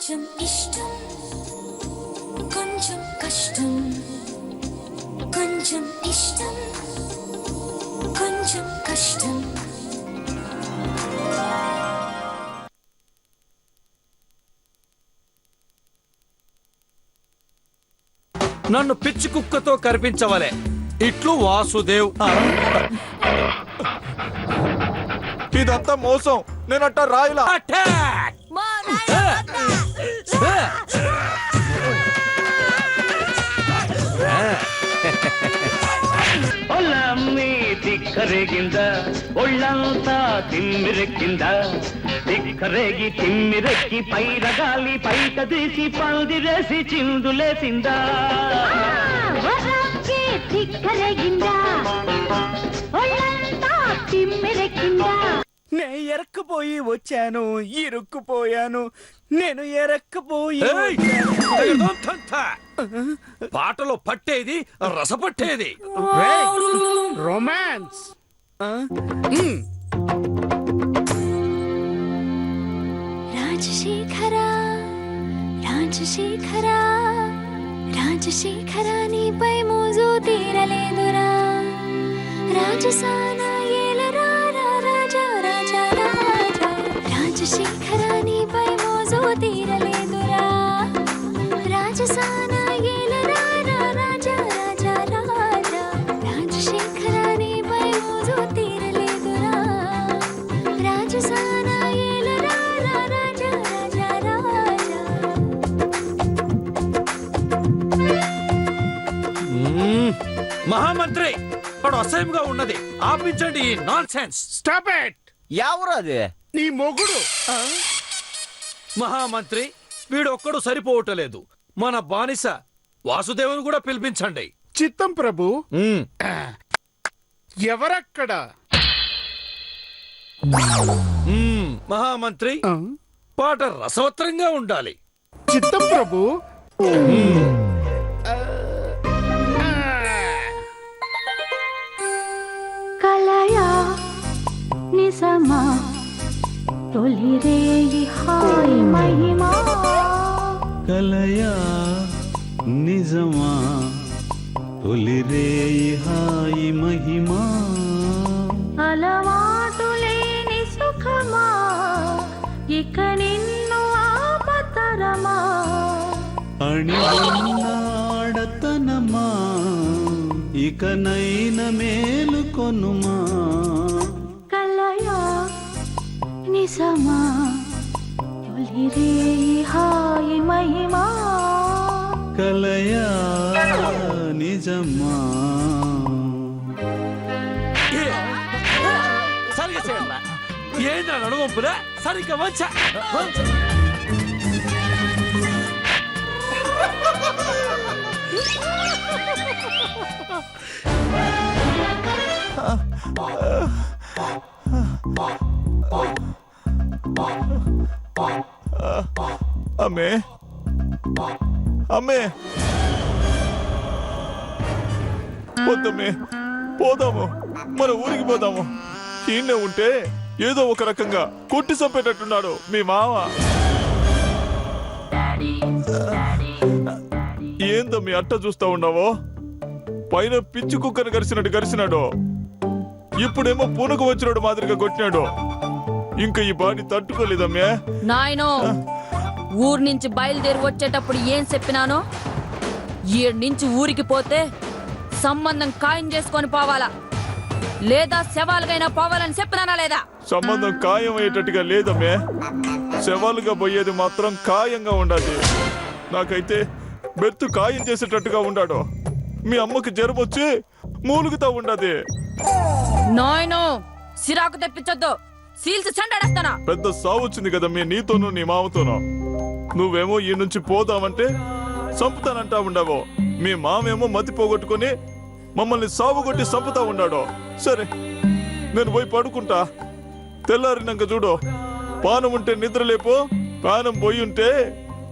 కొంచెం ఇష్టం కొంచెం కష్టం కొంచెం ఇష్టం కొంచెం కష్టం నన్ను పిచ్చి కుక్కతో కరిపించవలే ఇట్లు వాసుదేవ్. ఇదంతా మోసం. నేనట్ట రాయిలా. అటాక్! ఒళ్ళమ్మి తిక్కరేగింద ఒళ్ళంతా తిమ్మిరెక్కింద తిక్కరేగి తిమ్మిరెక్కి పైరగాలి పైట తీసి పందిరేసి చిందులేసిందా తిక్కరేగిందా ఒళ్ళంతా తిమ్మిరెక్కిందా నే ఎరక్కుపోయి వచ్చాను, ఇరుక్కుపోయాను. నేను ఎరక్కుపోయి పాటలో పట్టేది రసపట్టేది. రొమాన్స్. రాజశేఖర రాజశేఖర రాజశేఖర నీపై మోజు తీరలేదురా రాజసాన ఏలరా రాజా రాజా రాజా రాజశేఖర నీపై మోజు తీరలేదురా రాజసాన ఏలరా రాజా రాజా రాజా రాజశేఖర నీపై మోజు తీరలేదురా రాజసాన ఏలరా రాజా రాజా రాజా. మహామంత్రి వాడు అసహ్యంగా ఉన్నది. ఆపించండి ఈ నాన్ సెన్స్. Stop it. ఎవరు అది? నీ మొగుడు. మహామంత్రి వీడొక్కడు సరిపోవటలేదు. మన బానిస వాసుదేవుని కూడా పిలిపించండి. చిత్తం ప్రభు. ఎవరక్కడ? మహామంత్రి పాట రసవత్రంగా ఉండాలి. చిత్తం ప్రభు. కలయా నిజమా తొలిరేయి హాయి మహిమా కలయా నిజమా తొలిరేయి హాయి మహిమా అలవాటు లేని సుఖమా ఇక నిన్ను ఆపతరమా అణివన్నాడతనమా ఇకనైన మేలుకొనుమా కలయా నిజమా తొలిరేయి హాయి మహిమా కలయా నిజమా సరిగా చేయాల ఏంద్ర నడుగొంపులే సరిగ్గా వచ్చా. అమ్మే అమ్మే వద్దమ్మే, పోదాము, మన ఊరికి పోదాము. ఈయనే ఉంటే ఏదో ఒక రకంగా కొట్టి చంపేటట్టున్నాడు మీ మామ. ఏందమ్మీ అట్ట చూస్తా ఉన్నావో? పైన పిచ్చి కుక్కను గరిసినాడు, ఇప్పుడేమో పూనకు వచ్చినాడు మాదిరిగా కొట్టినాడు. ఇంకా ఈ బాడీ తట్టుకోలేదమ్మే. నాయనో ఊరు నుంచి బయలుదేరి వచ్చేటప్పుడు ఏం చెప్పినానో, ఈడ నుంచి ఊరికి పోతే సంబంధం ఖాయం చేసుకొని పోవాలా లేదా శవాలుగైనా పోవాలని చెప్పినానా లేదా? సంబంధం ఖాయం అయ్యేటట్టుగా లేదమ్మే. శవాలుగా పోయేది మాత్రం ఖాయంగా ఉండాలి. నాకైతే బెర్తు ఖాయం చేసేటట్టుగా ఉండాడు. మీ అమ్మకి జ్వరం వచ్చి మూలుగుతా ఉండదు. నాయనో సిరాకు తెప్పించొద్దు, సీల్స్ చండాడేస్తానా. పెద్ద సావు వచ్చింది కదా మీ నీతోనూ నీ మామతోనూ. నువ్వేమో ఈ నుంచి పోదామంటే చంపుతానంటా ఉండవో, మీ మామేమో మతి పోగొట్టుకుని మమ్మల్ని సాగు కొట్టి చంపుతా ఉన్నాడు. సరే నేను పోయి పడుకుంటా. తెల్లారినాక చూడు, పానం ఉంటే నిద్ర లేపో, పానం పోయి ఉంటే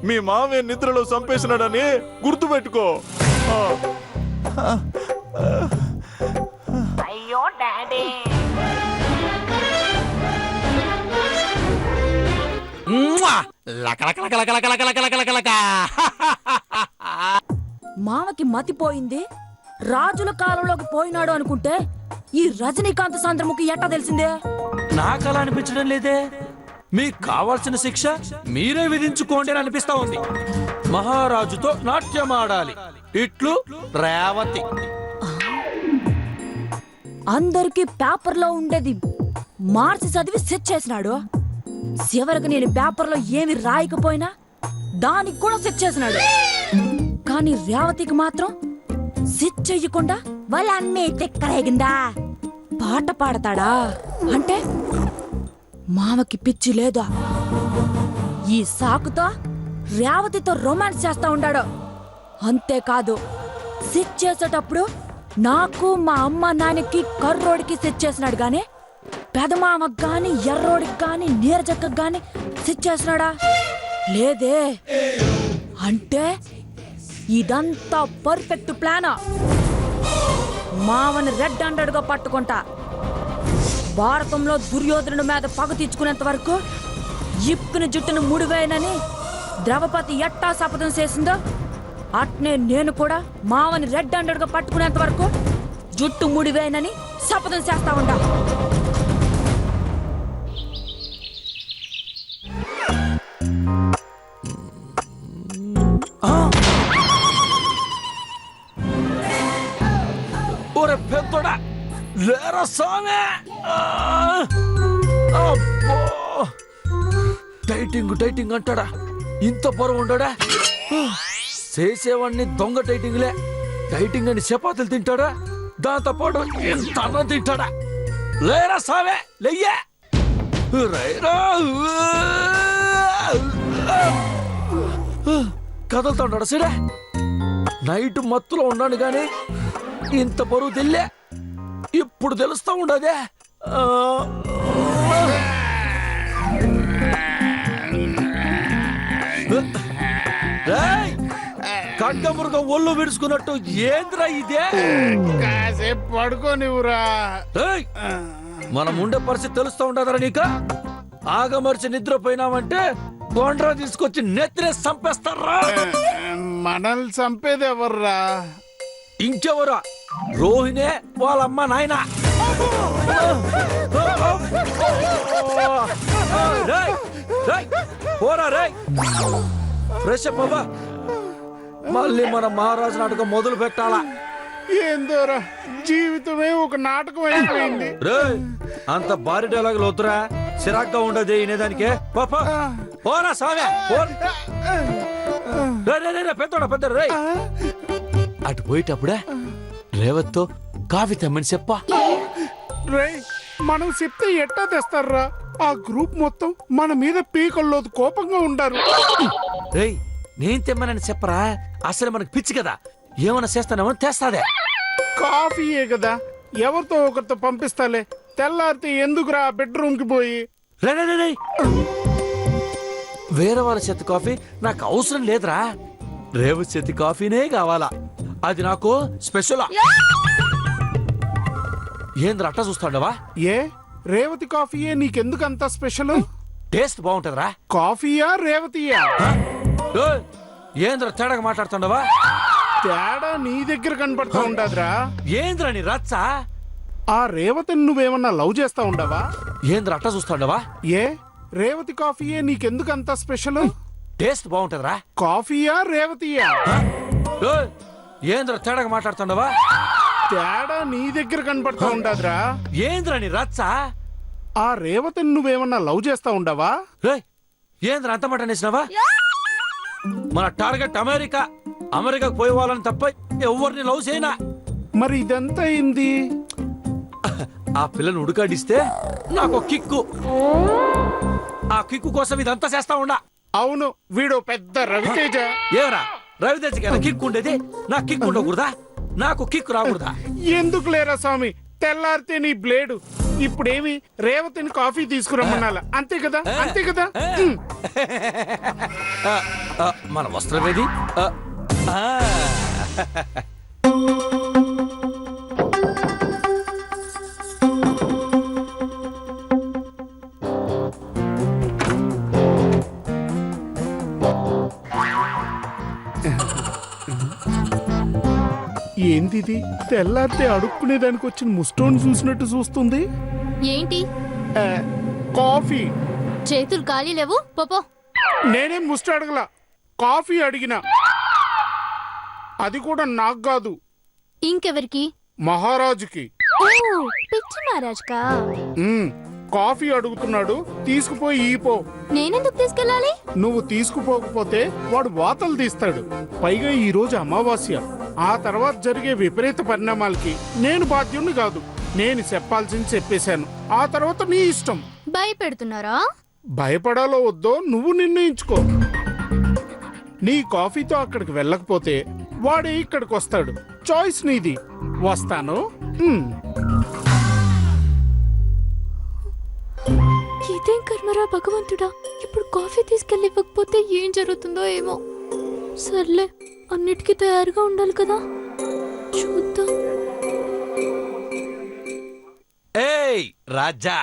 మీ మామే నిద్రలో చంపేసినాడని గుర్తుపెట్టుకో. అయ్యో డాడీ. మామకి మతిపోయింది, రాజుల కాలంలోకి పోయినాడు అనుకుంటే ఈ రజనీకాంత్ సంద్రముఖి ఎట్టా తెలిసిందే? నాకు అలా అనిపించడం లేదే. మీకు కావాల్సిన శిక్ష మీరే విధించుకోండి అని అనిపిస్తా ఉంది. మహారాజుతో నాట్యం ఆడాలి, ఇట్లు రేవతి. అందరికి పేపర్లో ఉండేది మార్చి చదివి సెట్ చేసినాడు. చివరికి నేను పేపర్లో ఏమి రాయకపోయినా దానికి కూడా సెట్ చేసినాడు. కానీ రేవతికి మాత్రం సెట్ చెయ్యకుండా వాళ్ళ అమ్మే తెక్కరేగిందా పాట పాడతాడా అంటే మామకి పిచ్చి లేదా? ఈ సాకుతో రేవతితో రొమాన్స్ చేస్తా ఉండాడు. అంతేకాదు, సెట్ చేసేటప్పుడు నాకు మా అమ్మ నాన్నకి కర్రోడికి సెట్ చేసినాడు గాని పెదమామకు గాని ఎర్రోడికి గాని నీరజక్కకు గాని సెట్ చేసినాడా? లేదే. అంటే ఇదంతా పర్ఫెక్ట్ ప్లానా? మావని రెడ్ హండ్రెడ్ గా పట్టుకుంటా. భారతంలో దుర్యోధనుడి మీద పగ తీర్చుకునేంత వరకు ఇప్పుని జుట్టును ముడివేయనని ద్రౌపది ఎట్టా శపథం చేసిందో అట్నే నేను కూడా మావని రెడ్ హండ్రెడ్ గా పట్టుకునేంత వరకు జుట్టు ముడివేయనని శపథం చేస్తా ఉంటా. ఒరే పెద్దోడా, లేరా సామే. అబ్బో, టైటింగ్ అంటాడా? ఇంత బరువు ఉండడా? చేసేవాడిని దొంగ టైటింగ్లే. టైటింగ్ అని చపాతీలు తింటాడా? దాంతో పాటు ఇంత అన్నం తింటాడా? లేరా సామే, లెయ్యే. రైరా. కదులుతాడు సిడే. నైట్ మత్తులో ఉన్నాను గాని ఇంత బరువు తెల్లే ఇప్పుడు తెలుస్తా ఉండదే. ఖడ్గమృగం ఒళ్ళు విడుచుకున్నట్టు ఏంద్రా ఇదే? కాసేపు పడుకోనివ్వురా. మనం ఉండే పరిస్థితి తెలుస్తా ఉండదరా నీకు? ఆగమర్చి నిద్రపోయినామంటే బొండ్రా తీసుకొచ్చి నెత్తినే చంపేస్తారా. మనల్ని చంపేది ఎవర్రా? ఇంకెవరా? రోహిణే వాళ్ళమ్మ నాయన. పోరా రే, ఫ్రెష్ అప్ అవ్వా. మళ్ళీ మన మహారాజు నాటకం మొదలు పెట్టాలా? ఏందోరా, జీవితమే ఒక నాటకం అయిపోయింది. రే, అంత భారీ డైలాగులు వద్దురా, చిరాగ్గా ఉండదు వినేదానికే. పోరా సామే. పెద్దోడా పెద్ద రే. అటు పోయేటప్పుడే రేవత్తో కాఫీ తెమ్మని చెప్పా. రే, మనం చెప్తే ఎట్టా తెస్తారా? ఆ గ్రూప్ మొత్తం మన మీద పీకల్లో కోపంగా ఉండారు. రేయ్, నేను తెమ్మనని చెప్పరా? అసలు మనకు పిచ్చి కదా, ఏమన్నా చేస్తానేమో తెస్తాదే. కాఫీయే కదా, ఎవరితో ఒకరితో పంపిస్తాలే. తెల్లారితే ఎందుకురా బెడ్రూమ్ కి పోయి? రే, వేరే వాళ్ళ చేతి కాఫీ నాకు అవసరం లేదురా. రేవు చేతి కాఫీనే కావాలా, అది నాకు స్పెషల్. ఏంద్ర అట్ట చూస్తాడవా? ఏ, రేవతి కాఫీయే నీకెందుకు అంత స్పెషల్? టేస్ట్ బాగుంటదిరా. కాఫీయా రేవతియా? ఏంద్ర తేడాగా మాట్లాడుతుండవా? తేడా నీ దగ్గర కనపడుతూ ఉండదురా. ఏంద్ర నీ రచ్చ? ఆ రేవతిని నువ్వేమన్నా లవ్ చేస్తా ఉండవా? ఏంద్ర అట్ట చూస్తాడవా? ఏ, రేవతి కాఫీయే నీకెందుకు అంత స్పెషల్? టేస్ట్ బాగుంటదిరా. కాఫీయా రేవతియా? ఏంద్ర తేడాగా మాట్లాడుతుండవా? తేడా నీ దగ్గర కనపడుతూ ఉండదురా. ఏంద్ర నీ రచ్చ? ఆ రేవతిని నువ్వేమన్నా లవ్ చేస్తా ఉండవా? ఏంద్ర అంత మాట అనేసినావా? మన టార్గెట్ అమెరికా. అమెరికాకు పోయే వాళ్ళని తప్ప ఎవరిని లవ్ చేయనా. మరి ఇదంతా ఏంది? ఆ పిల్లని ఉడకాడిస్తే నాకు కిక్కు. ఆ కిక్కు కోసం ఇదంతా చేస్తా ఉండా. అవును, వీడు పెద్ద రవితేజ. ఏమరా రవితేజ కిక్కు ఉండేది? నాకు కిక్కు ఉండకూడదా? నాకు కిక్కు రాకూడదా? ఎందుకు లేరా స్వామి, తెల్లారితే నీ బ్లేడు. ఇప్పుడేమి రేవతిని కాఫీ తీసుకురమ్మనాలా? అంతే కదా, అంతే కదా. మన వస్త్రం ఏది? ఏందిది తెల్లారితే అడుక్కునేదానికి వచ్చిన ముస్టోన్ చూసినట్టు చూస్తుంది. ఏంటి ఆ, కాఫీ. చేతులు ఖాళీ లేవు పోపో. నేనేం ముస్ట్ అడగల, కాఫీ అడిగినా. అది కూడా నాకు కాదు, ఇంకెవరికి? మహారాజుకి. ఓ పిచ్చి మహారాజ్కా. ఉమ్, కాఫీ అడుగుతున్నాడు, తీసుకుపోయి ఈపో. నేనెందుకు తీసుకెళ్ళాలి? నువ్వు తీసుకుపోకపోతే వాడు వాతలు తీస్తాడు. పైగా ఈ రోజు అమావాస్య. ఆ తర్వాత జరిగే విపరీత పరిణామాలకి నేను బాధ్యుణ్ణి కాదు. నేను చెప్పాల్సింది చెప్పేశాను, ఆ తర్వాత నీ ఇష్టం. భయపెడుతున్నారా? భయపడాలో వద్దో నువ్వు నిర్ణయించుకో. నీ కాఫీతో అక్కడికి వెళ్ళకపోతే వాడే ఇక్కడికి వస్తాడు. చాయిస్ నీది. వస్తాను. ఇదేం కర్మరా భగవంతుడా. ఇప్పుడు కాఫీ తీసుకెళ్ళి ఇవ్వకపోతే ఏం జరుగుతుందో ఏమో. సర్లే, అన్నిటికీ తయారుగా ఉండాలి కదా, చూద్దాం. ఏయ్ రాజా,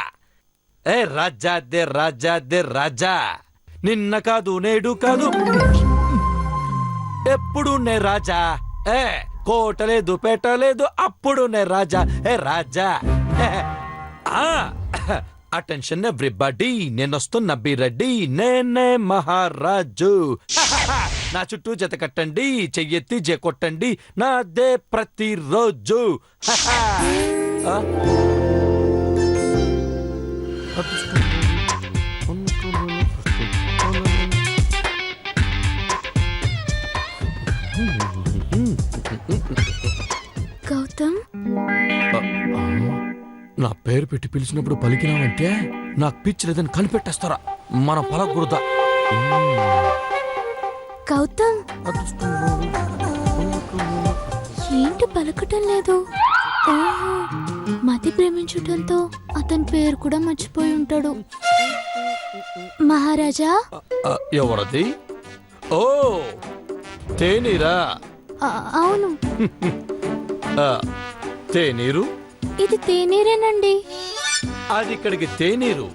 ఏ రాజా దే రాజా దే రాజా, నిన్న కాదు నేడు కాదు ఎప్పుడు నే రాజా. ఏ కోటలేదు పెట్టలేదు అప్పుడు నే రాజా. ఏ రాజా, అటెన్షన్ ఎవ్రీబడి, నేనొస్తున్న బిరెడ్డి, నేనే మహారాజు. నా చుట్టూ జత కట్టండి, చెయ్యెత్తి జే కొట్టండి, నాదే ప్రతిరోజు. గౌతమ్, నా పేరు పెట్టి పిలిచినప్పుడు పలికినావంటే నాకు పిచ్చి లేదని కనిపెట్టేస్తారా, మన పలకూడదా. గౌతమ్, ఏంటి పలకటం లేదు? ఓహో, మతి ప్రేమించటంతో అతని పేరు కూడా మర్చిపోయి ఉంటాడు. మహారాజా. ఎవరది? ఓ తేనీరా. అవును. తేనీరు? ఇది తేనీరేనండి. అది ఇక్కడికి తేనీరు.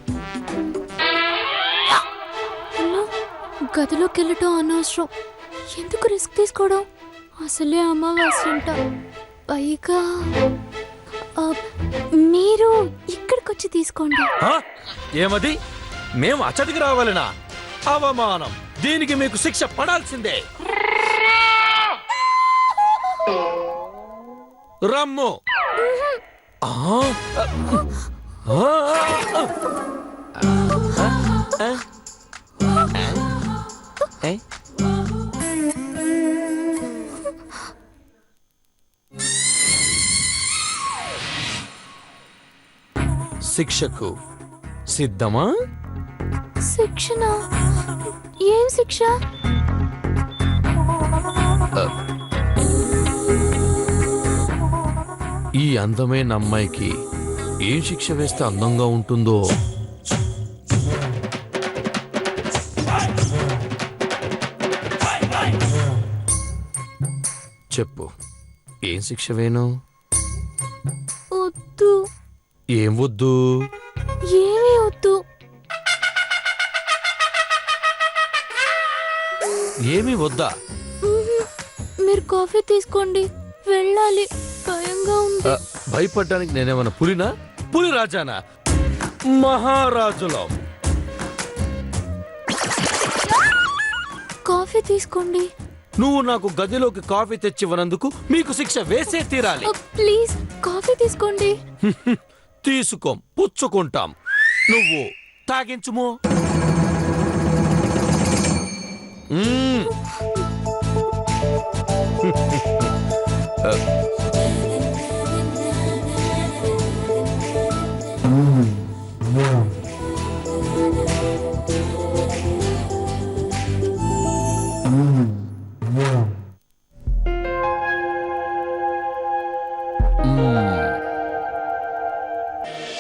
గదిలోకి వెళ్ళటం అనవసరం, ఎందుకు రిస్క్ తీసుకోవడం? అసలే అమావాస్య అంట. పైగా మీరు ఇక్కడికొచ్చి తీసుకోండి. ఏమది? మేము అచటికి రావాలనా? అవమానం. దీనికి మీకు శిక్ష పడాల్సిందే. రమ్ము. శిక్షకు సిద్ధమా? శిక్షణ? ఏం శిక్ష? ఈ అందమైన అమ్మాయికి ఏం శిక్ష వేస్తే అందంగా ఉంటుందో. చెప్పు, ఏం శిక్ష వేను? వద్దు. ఏం వద్దు? ఏమీ వద్దు. ఏమీ వద్దా? మీరు కాఫీ తీసుకోండి, వెళ్ళాలి. భయంగా ఉంది. భయపడ్డానికి నేనేమన్నా పులినా? పులి రాజానా? మహారాజులో. కాఫీ తీసుకోండి. నువ్వు నాకు గదిలోకి కాఫీ తెచ్చివ్వనందుకు మీకు శిక్ష వేసే తీరాలి. ప్లీజ్ కాఫీ తీసుకోండి. తీసుకోం, పుచ్చుకుంటాం. నువ్వు తాగించుమో.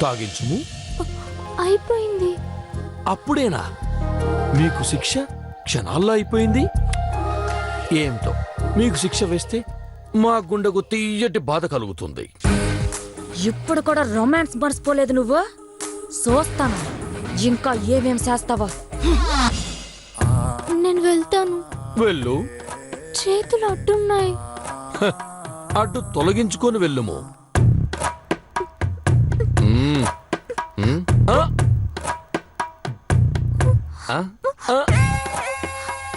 తాగించుము. అయిపోయింది. అప్పుడేనా? మీకు శిక్ష క్షణాల్లో అయిపోయింది. ఏమిటో, మీకు శిక్ష వేస్తే మా గుండెకు తీయటి బాధ కలుగుతుంది. ఇప్పుడు కూడా రొమాన్స్ మర్చిపోలేదు నువ్వు. చూస్తాను ఇంకా ఏమేం చేస్తావా. నేను వెళ్తాను. వెళ్ళు. చేతులు అడ్డున్నాయి. అటు తొలగించుకొని వెళ్ళుము. ఆ? ఆ? ఆ?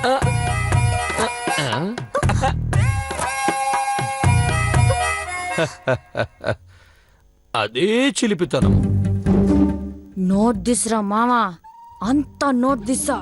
ఆ? ఆ? అదే చిలిపితనం. నోట్ దిస్రా మామా, అంతా నోట్ దిస్సా.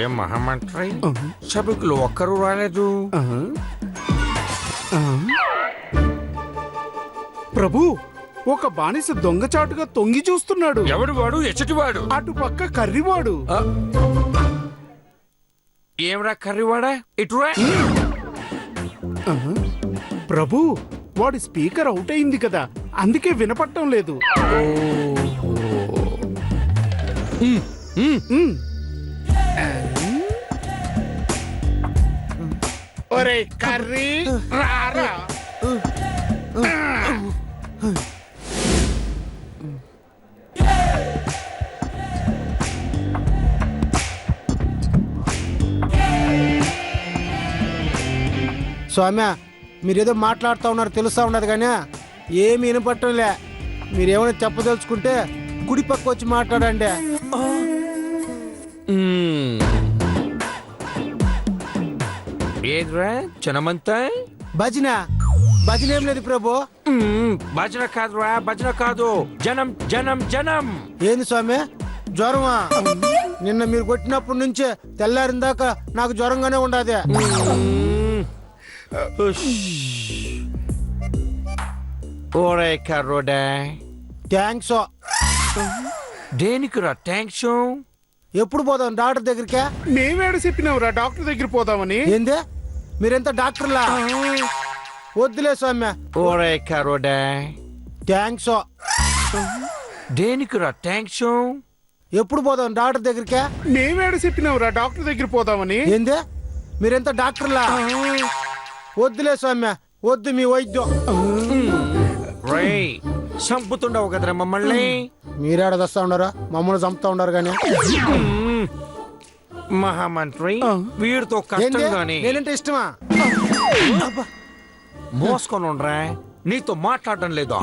ఏం మహామంత్రి, సభకులు ఒక్కరు రాలేదు. ప్రభు, ఒక బానిస దొంగచాటుగా తొంగి చూస్తున్నాడు. ఎవడు వాడు? ఎచ్చటివాడు? అటు పక్క కర్రివాడు. ఏమరా కర్రివాడా? ఇటురా. ప్రభు, వాడి స్పీకర్ అవుట్ అయింది కదా, అందుకే వినపడటం లేదు. ఒరే కర్రీ, రారా. స్వామి, మీరేదో మాట్లాడుతూ ఉన్నారు తెలుస్తా ఉన్నది కానీ ఏమి వినపట్టంలే. మీరేమైనా చెప్పదలుచుకుంటే గుడి పక్క వచ్చి మాట్లాడండి. ఏదిరా జనమంతా? భజన భజన ఏం లేదు ప్రభు. భజన కాదురా, భజన కాదు, జనం జనం జనం. ఏంది స్వామి, జ్వరమా? నిన్న మీరు కొట్టినప్పటి నుంచే తెల్లారిన దాకా నాకు జ్వరంగానే ఉండదు. ఓరే కర్రోడా, థ్యాంక్స్. దేనికిరా థ్యాంక్స్? ఎప్పుడు పోదాం డాక్టర్ దగ్గరికే? మేమేడ చెప్పినావురా డాక్టర్ దగ్గర పోదామని? ఏంది, మీరెంత డాక్టర్లా? వద్దులే స్వామి. ఓరే కర్రోడా, థ్యాంక్స్. దేనికిరా థ్యాంక్స్? ఎప్పుడు పోదాం డాక్టర్ దగ్గరికే? మేమేడ చెప్పినావురా డాక్టర్ దగ్గర పోదామని? ఏంది, మీరెంత డాక్టర్లా? వద్దులే స్వామి, వద్దు మీ వైద్యం. రేయ్, చంపుతుండవు కదరా మమ్మల్ని. మీరేడ దస్తా ఉండరా, మమ్మల్ని చంపుతా ఉండరు కానీ. మహామంత్రి, వీడితో ఏంది, కష్టంగానే నేనంటే ఇష్టమా? మోసుకొని ఉండరా, నీతో మాట్లాడటం లేదు.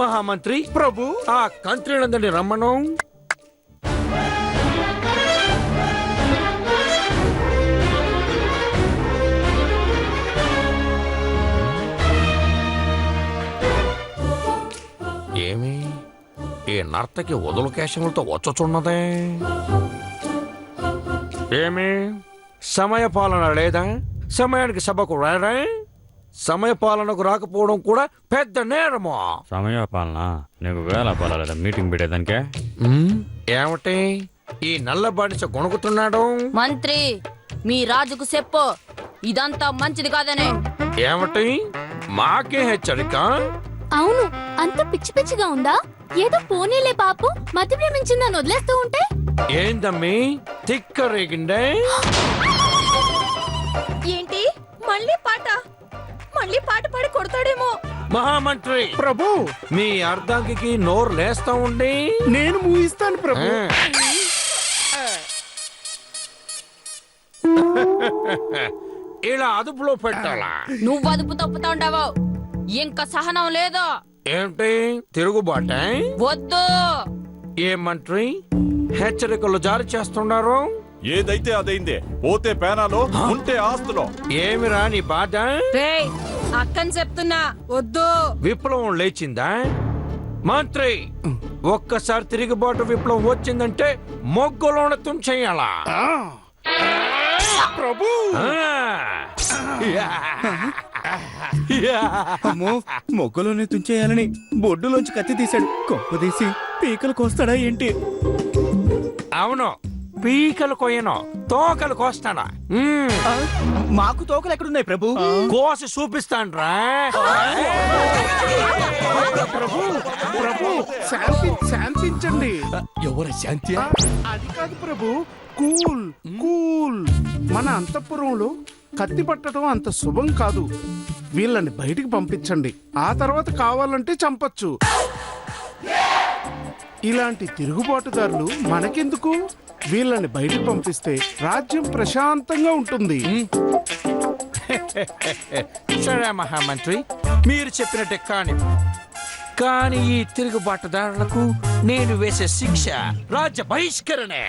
మహామంత్రి, ప్రభు, ఆ కంత్రినందని రమ్మను. ఏమి ఈ నర్తకి వదులు కేశములతో వచ్చుచున్నదే? ఏమి సమయ పాలన లేదా? సమయానికి సభకు రారా? సమయ పాలనకు రాకపోవడం కూడా పెద్ద నేరమా? సమయ పాలన నీకు వేళ పాలన మీటింగ్ పెట్టేదానికే. ఏమిటి ఈ నల్ల బానిస గొణుకుతున్నాడు? మంత్రి, మీ రాజుకు చెప్పు, ఇదంతా మంచిది కాదనే. ఏమిటి మాకే హెచ్చరిక? అవును, అంత పిచ్చి పిచ్చిగా ఉందా? ఏదో పోనీలే పాపు, మతి ప్రేమించిందని వదిలేస్తూ ఉంటే. ఏందమ్మి తిక్క రేగిండే? ఏంటి మళ్ళీ పాట? మళ్ళీ పాట పాడి కొడతాడేమో. మహామంత్రి, ప్రభు, మీ అర్ధాంగికి నోరు లేస్తా ఉండి. నేను మూయిస్తాను ప్రభు. ఇలా అదుపులో పెట్టాలా? నువ్వు అదుపు తప్పుతా ఉండవు, ఇంకా సహనం లేదు. ఏంటి తిరుగుబాట? వద్దు. ఏ మంత్రి హెచ్చరికలు జారీ చేస్తున్నారు? ఏదైతే అదైందే, పోతే పేనాలో ఉంటే ఆస్తులో. ఏమిరా నీ బాధ? రేయ్, అక్కని చెప్తున్నా, వద్దు. విప్లవం లేచిందా? మంత్రి, ఒక్కసారి తిరుగుబాటు విప్లవం వచ్చిందంటే మొగ్గులోన తుంచేయాలా? ప్రభు, అమ్మో, మొగ్గలోనే తుంచేయాలని బొడ్డులోంచి కత్తి తీశాడు. కొప్పదీసి పీకలు కోస్తాడా ఏంటి? అవును, పీకలు కొయ్యను, తోకలు కోస్తాను. మాకు తోకలు ఎక్కడున్నాయి ప్రభు? కోసి చూపిస్తాను రా. ప్రభు ప్రభు శాంతించండి. ఎవరు శాంతి? అది కాదు ప్రభు, కూల్ కూల్. మన అంతఃపురంలో కత్తి పట్టడం అంత శుభం కాదు. వీళ్ళని బయటికి పంపించండి, ఆ తర్వాత కావాలంటే చంపచ్చు. ఇలాంటి తిరుగుబాటుదారులు మనకెందుకు? వీళ్ళని బయటికి పంపిస్తే రాజ్యం ప్రశాంతంగా ఉంటుంది. సరే మహామంత్రి, మీరు చెప్పినట్టే కానీ ఈ తిరుగుబాటుదారులకు నేను వేసే శిక్ష రాజ్య బహిష్కరణే.